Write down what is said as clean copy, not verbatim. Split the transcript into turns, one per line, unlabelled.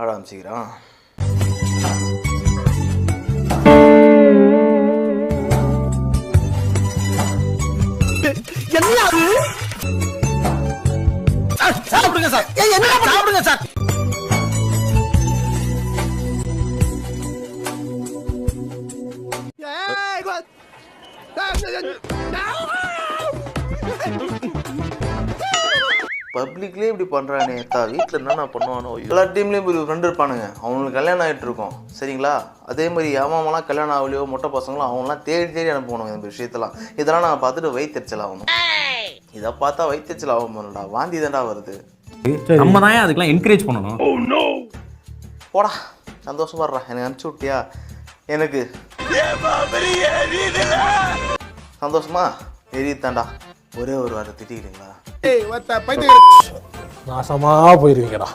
ஆரம்பிச்சுக்கிறான்.
சாப்பிடுங்க சார், சாப்பிடுங்க சார்.
பப்ளிக்லேயே இப்படி பண்ணுறானே வீட்டில் என்னென்ன பண்ணுவானோ. எல்லா டீம்லேயும் ஒரு ஃப்ரெண்டு இருப்பானுங்க, அவங்களுக்கு கல்யாணம் ஆகிட்டு இருக்கும் சரிங்களா. அதே மாதிரி அவன்லாம் கல்யாணம் ஆகலையோ மொட்டை பசங்களும் அவங்களாம் தேடி அனுப்பணும் இந்த விஷயத்தெல்லாம். இதெல்லாம் நான் பார்த்துட்டு வயிற்றுச்சல் ஆகணும். இதை பார்த்தா வயிற்றுச்சல் ஆகும்டா, வாந்தி தான்டா வருது.
நம்ம தான் அதுக்கெல்லாம் என்கரேஜ் பண்ணணும்.
போடா சந்தோஷமாடுறா, எனக்கு அனுப்பிச்சி விட்டியா. எனக்கு சந்தோஷமா எரியுதாண்டா. ஒரே ஒரு வாரம் திட்டிக்கிறீங்களா?
நாசமா போயிருவீங்கடா.